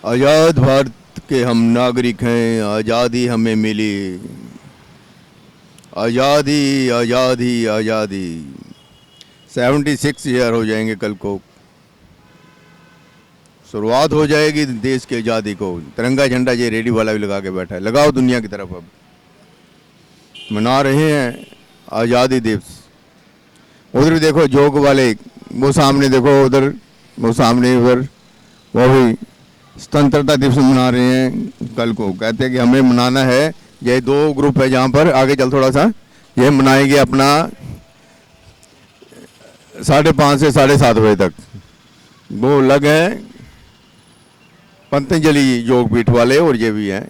आज़ाद भारत के हम नागरिक हैं, आज़ादी हमें मिली, आज़ादी आज़ादी आज़ादी। 76 ईयर हो जाएंगे कल को, शुरुआत हो जाएगी देश की आज़ादी को। तिरंगा झंडा ये रेडियो वाला भी लगा के बैठा है, लगाओ दुनिया की तरफ। अब मना रहे हैं आज़ादी दिवस। उधर भी देखो जोग वाले, वो सामने देखो, उधर वो सामने, उधर वो भी स्वतंत्रता दिवस मना रहे हैं कल को। कहते हैं कि हमें मनाना है। ये दो ग्रुप है जहाँ पर, आगे चल थोड़ा सा, ये मनाएंगे अपना 5:30 से 7:30 बजे तक। वो अलग हैं पतंजलि योग पीठ वाले, और ये भी हैं,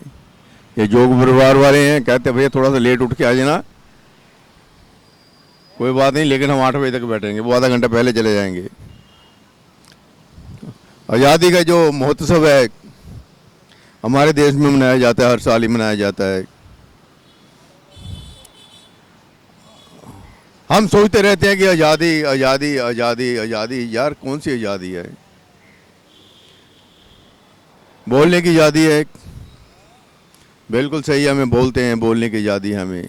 ये योग परिवार वाले हैं। कहते हैं भैया थोड़ा सा लेट उठ के आ जाना, कोई बात नहीं, लेकिन हम 8 बजे तक बैठेंगे। वो आधा घंटा पहले चले जाएंगे। आज़ादी का जो महोत्सव है हमारे देश में मनाया जाता है, हर साल ही मनाया जाता है। हम सोचते रहते हैं कि आज़ादी आज़ादी आज़ादी आज़ादी। यार कौन सी आज़ादी है? बोलने की आज़ादी है, बिल्कुल सही है, हमें बोलते हैं, बोलने की आज़ादी है हमें।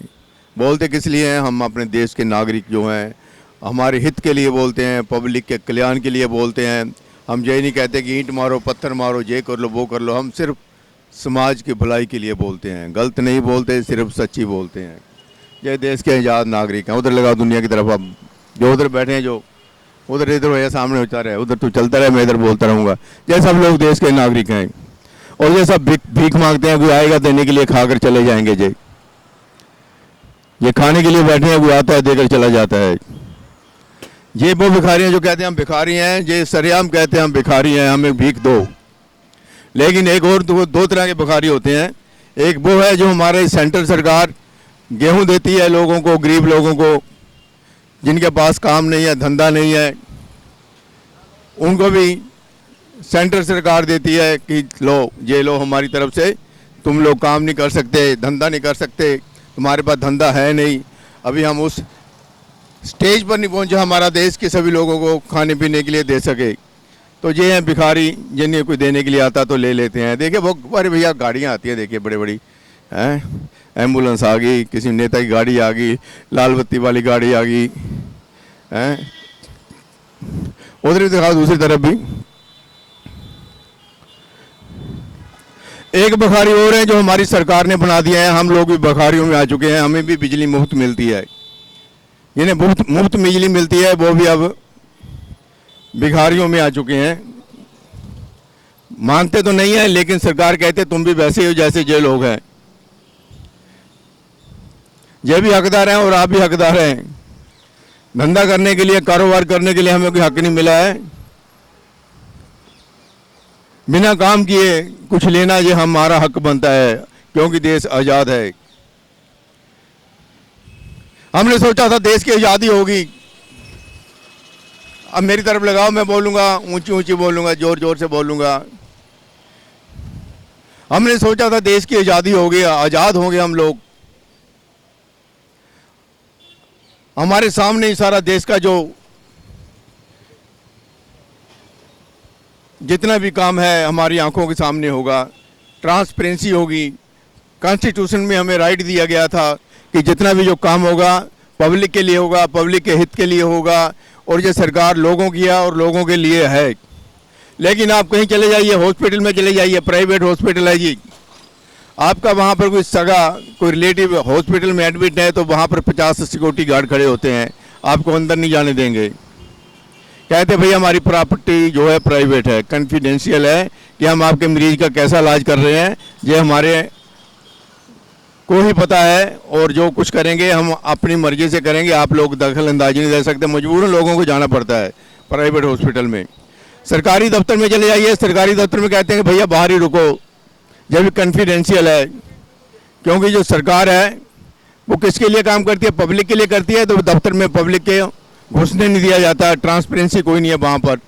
बोलते किस लिए हैं? हम अपने देश के नागरिक जो हैं हमारे हित के लिए बोलते हैं, पब्लिक के कल्याण के लिए बोलते हैं। हम ये नहीं कहते कि ईंट मारो, पत्थर मारो, ये कर लो, वो कर लो। हम सिर्फ समाज की भलाई के लिए बोलते हैं, गलत नहीं बोलते, सिर्फ सच्ची बोलते हैं। ये देश के आज़ाद नागरिक हैं। उधर लगाओ दुनिया की तरफ। अब जो उधर बैठे हैं, जो उधर इधर भैया सामने होता रहे, उधर तू चलता रहे, मैं इधर बोलता रहूँगा। ये सब लोग देश के नागरिक हैं, और ये सब भीख मांगते हैं। कोई आएगा देने के लिए, खाकर चले जाएंगे। ये खाने के लिए बैठे हैं, कोई आता है देकर चला जाता है। ये वो भिखारी हैं जो कहते हैं हम भिखारी हैं, ये सरेआम कहते हैं हम भिखारी हैं, हमें भीख दो। लेकिन एक और दो तरह के भिखारी होते हैं। एक वो है जो हमारे सेंट्रल सरकार गेहूं देती है लोगों को, गरीब लोगों को, जिनके पास काम नहीं है, धंधा नहीं है, उनको भी सेंट्रल सरकार देती है कि लो, ये लो हमारी तरफ से, तुम लोग काम नहीं कर सकते, धंधा नहीं कर सकते, तुम्हारे पास धंधा है नहीं। अभी हम उस स्टेज पर नहीं पहुंचे हमारा देश के सभी लोगों को खाने पीने के लिए दे सके। तो ये हैं भिखारी, जिन्हें कोई देने के लिए आता तो ले लेते हैं। देखिए वो, अरे भैया गाड़ियाँ आती हैं, देखिए बड़ी बड़ी हैं, एम्बुलेंस आ गई, किसी नेता की गाड़ी आ गई, लाल बत्ती वाली गाड़ी आ गई हैं। उधर भी दिखाओ, दूसरी तरफ भी एक भिखारी और है जो हमारी सरकार ने बना दिया है। हम लोग भी भिखारियों में आ चुके हैं, हमें भी बिजली मुफ्त मिलती है। जिन्हें मुफ्त बिजली मिलती है वो भी अब भिखारियों में आ चुके हैं। मानते तो नहीं है, लेकिन सरकार कहते तुम भी वैसे ही हो जैसे ये लोग हैं। ये भी हकदार हैं और आप भी हकदार हैं। धंधा करने के लिए, कारोबार करने के लिए हमें कोई हक नहीं मिला है। बिना काम किए कुछ लेना ये हमारा हक बनता है, क्योंकि देश आज़ाद है। हमने सोचा था देश की आज़ादी होगी। अब मेरी तरफ लगाओ, मैं बोलूँगा, ऊंची ऊंची बोलूँगा, जोर जोर से बोलूँगा। हमने सोचा था देश की आज़ादी होगी, आज़ाद होंगे हम लोग। हमारे सामने ही सारा देश का जो जितना भी काम है हमारी आंखों के सामने होगा। ट्रांसपेरेंसी होगी। कॉन्स्टिट्यूशन में हमें राइट दिया गया था कि जितना भी जो काम होगा पब्लिक के लिए होगा, पब्लिक के हित के लिए होगा, और ये सरकार लोगों की है और लोगों के लिए है। लेकिन आप कहीं चले जाइए, हॉस्पिटल में चले जाइए, प्राइवेट हॉस्पिटल है जी, आपका वहाँ पर कोई सगा, कोई रिलेटिव हॉस्पिटल में एडमिट है तो वहाँ पर 50 सिक्योरिटी गार्ड खड़े होते हैं, आपको अंदर नहीं जाने देंगे। कहते भाई हमारी प्रॉपर्टी जो है प्राइवेट है, कॉन्फिडेंशियल है, कि हम आपके मरीज का कैसा इलाज कर रहे हैं ये हमारे को ही पता है, और जो कुछ करेंगे हम अपनी मर्जी से करेंगे, आप लोग दखल अंदाजी नहीं दे सकते। मजबूरन लोगों को जाना पड़ता है प्राइवेट हॉस्पिटल में। सरकारी दफ्तर में चले जाइए, सरकारी दफ्तर में कहते हैं कि भैया बाहर ही रुको, ये भी कॉन्फिडेंशियल है, क्योंकि जो सरकार है वो किसके लिए काम करती है? पब्लिक के लिए करती है। तो दफ्तर में पब्लिक के घुसने नहीं दिया जाता, ट्रांसपेरेंसी कोई नहीं है वहाँ पर।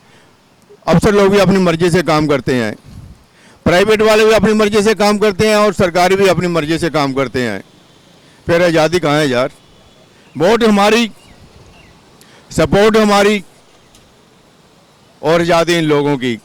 अफसर लोग भी अपनी मर्जी से काम करते हैं, प्राइवेट वाले भी अपनी मर्जी से काम करते हैं, और सरकारी भी अपनी मर्जी से काम करते हैं। फिर आज़ादी कहाँ है यार? वोट हमारी, सपोर्ट हमारी, और आज़ादी इन लोगों की।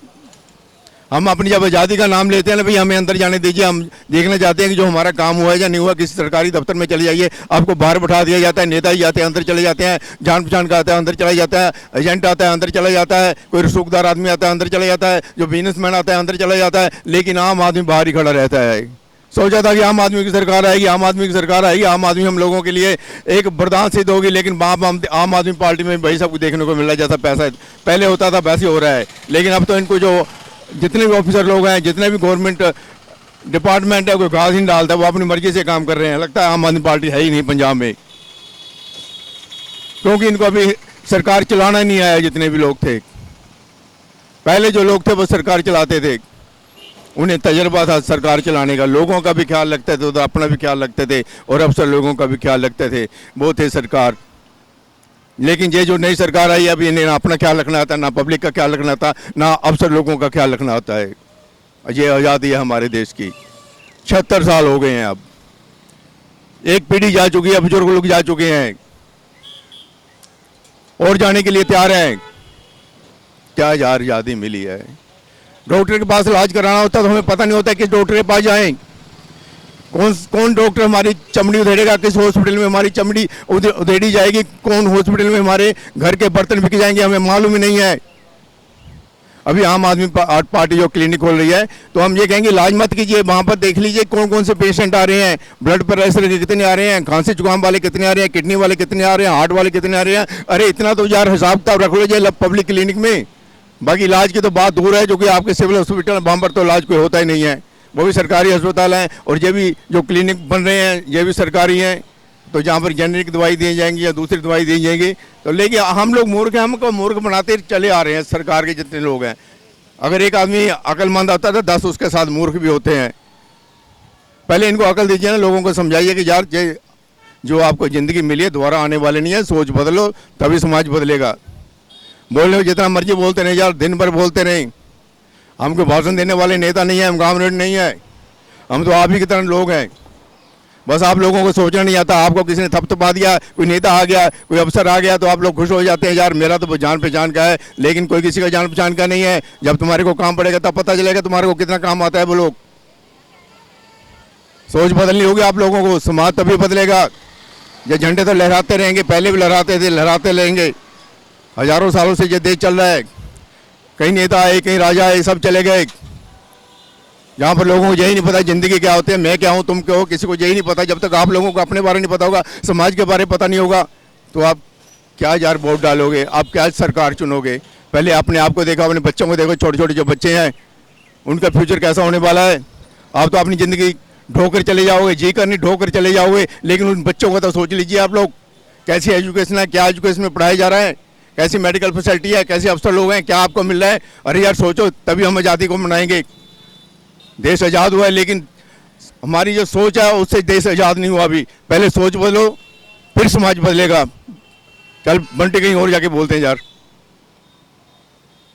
हम अपनी जब आज़ादी का नाम लेते हैं ना भाई हमें अंदर जाने दीजिए, हम देखना चाहते हैं कि जो हमारा काम हुआ है या नहीं हुआ। किसी सरकारी दफ्तर में चले जाइए, आपको बाहर बैठा दिया जाता है, नेता ही जाते हैं अंदर चले जाते हैं, जान पहचान का आता है अंदर चला जाता है, एजेंट आता है अंदर चला जाता है, कोई रसूखदार आदमी आता है अंदर चला जाता है, जो बिजनेसमैन आता है अंदर चला जाता है, लेकिन आम आदमी बाहर ही खड़ा रहता है। सोचा था कि आम आदमी की सरकार आएगी, आम आदमी की सरकार आएगी, आम आदमी हम लोगों के लिए एक वरदान सिद्ध होगी, लेकिन आम आदमी पार्टी में वही सब देखने को मिल रहा है। जैसा पैसा पहले होता था वैसे हो रहा है। लेकिन अब तो इनको जो जितने भी ऑफिसर लोग हैं, जितने भी गवर्नमेंट डिपार्टमेंट है, कोई घास नहीं डालता, वो अपनी मर्जी से काम कर रहे हैं। लगता है आम आदमी पार्टी है ही नहीं पंजाब में, क्योंकि इनको अभी सरकार चलाना नहीं आया। जितने भी लोग थे पहले जो लोग थे वो सरकार चलाते थे, उन्हें तजर्बा था सरकार चलाने का, लोगों का भी ख्याल रखते थे, तो अपना भी ख्याल रखते थे और अफसर लोगों का भी ख्याल रखते थे, वो थे सरकार। लेकिन ये जो नई सरकार आई अभी इन्हें ना अपना ख्याल रखना आता, ना पब्लिक का ख्याल रखना आता, ना अफसर लोगों का ख्याल रखना होता है। ये आज़ादी है हमारे देश की, 76 साल हो गए हैं। अब एक पीढ़ी जा चुकी है, बुजुर्ग लोग जा चुके हैं और जाने के लिए तैयार हैं। क्या यार आज़ादी मिली है। डॉक्टर के पास इलाज कराना होता तो हमें पता नहीं होता किस डॉक्टर के पास जाएं, कौन डॉक्टर हमारी चमड़ी उधेड़ेगा, किस हॉस्पिटल में हमारी चमड़ी उधेड़ी जाएगी, कौन हॉस्पिटल में हमारे घर के बर्तन बिक जाएंगे, हमें मालूम ही नहीं है। अभी आम आदमी पार्टी जो क्लिनिक खोल रही है, तो हम ये कहेंगे इलाज मत कीजिए, वहाँ पर देख लीजिए कौन कौन से पेशेंट आ रहे हैं, ब्लड प्रेशर के कितने आ रहे हैं, खांसी जुकाम वाले कितने आ रहे हैं, किडनी वाले कितने आ रहे हैं, हार्ट वाले कितने आ रहे हैं। अरे इतना तो यार हिसाब किताब रख लीजिए पब्लिक क्लिनिक में। बाकी इलाज की तो बात दूर है, जो कि आपके सिविल हॉस्पिटल वहाँ पर तो इलाज कोई होता ही नहीं है, वो भी सरकारी अस्पताल हैं। और ये भी जो क्लिनिक बन रहे हैं ये भी सरकारी हैं, तो जहाँ पर जेनरिक दवाई दी जाएंगी या दूसरी दवाई दी जाएंगी। तो लेकिन हम लोग मूर्ख हैं, हमको मूर्ख बनाते चले आ रहे हैं सरकार के जितने लोग हैं। अगर एक आदमी अक्लमंद आता है तो 10 उसके साथ मूर्ख भी होते हैं। पहले इनको अकल दीजिए ना, लोगों को समझाइए कि यार जो आपको ज़िंदगी मिली है दोबारा आने वाले नहीं है, सोच बदलो तभी समाज बदलेगा। बोलने जितना मर्जी बोलते नहीं यार, दिन भर बोलते नहीं। हमको भाषण देने वाले नेता नहीं है, हम गाँव नहीं है, हम तो आप ही की तरह लोग हैं। बस आप लोगों को सोचना नहीं आता। आपको किसी ने थपथपा दिया, कोई नेता आ गया, कोई अफसर आ गया, तो आप लोग खुश हो जाते हैं, यार मेरा तो वो जान पहचान का है। लेकिन कोई किसी का जान पहचान का नहीं है। जब तुम्हारे को काम पड़ेगा तब पता चलेगा तुम्हारे को कितना काम आता है। वो लोग सोच बदलनी होगी आप लोगों को, समाज तभी बदलेगा। ये झंडे तो लहराते रहेंगे, पहले भी लहराते थे, लहराते रहेंगे। हजारों सालों से ये देश चल रहा है। कहीं नेता आए, कहीं राजा आए, सब चले गए। यहाँ पर लोगों को यही नहीं पता ज़िंदगी क्या होती है, मैं क्या हूँ, तुम क्या हो, किसी को यही नहीं पता। जब तक आप लोगों को अपने बारे में नहीं पता होगा, समाज के बारे में पता नहीं होगा, तो आप क्या यार वोट डालोगे, आप क्या सरकार चुनोगे। पहले अपने आप को देखो, अपने बच्चों को देखो, छोटे छोटे जो बच्चे हैं उनका फ्यूचर कैसा होने वाला है। आप तो अपनी ज़िंदगी ढोकर चले जाओगे, जी कर नहीं ढोकर चले जाओगे। लेकिन उन बच्चों को तो सोच लीजिए आप लोग, कैसी एजुकेशन है, क्या एजुकेशन में पढ़ाया जा रहा है, कैसी मेडिकल फैसिलिटी है, कैसे अफसर लोग हैं, क्या आपको मिल रहा है। अरे यार सोचो, तभी हम आज़ादी को मनाएंगे। देश आज़ाद हुआ है, लेकिन हमारी जो सोच है उससे देश आज़ाद नहीं हुआ। अभी पहले सोच बदलो, फिर समाज बदलेगा। चल बंटी कहीं और जाके बोलते हैं यार।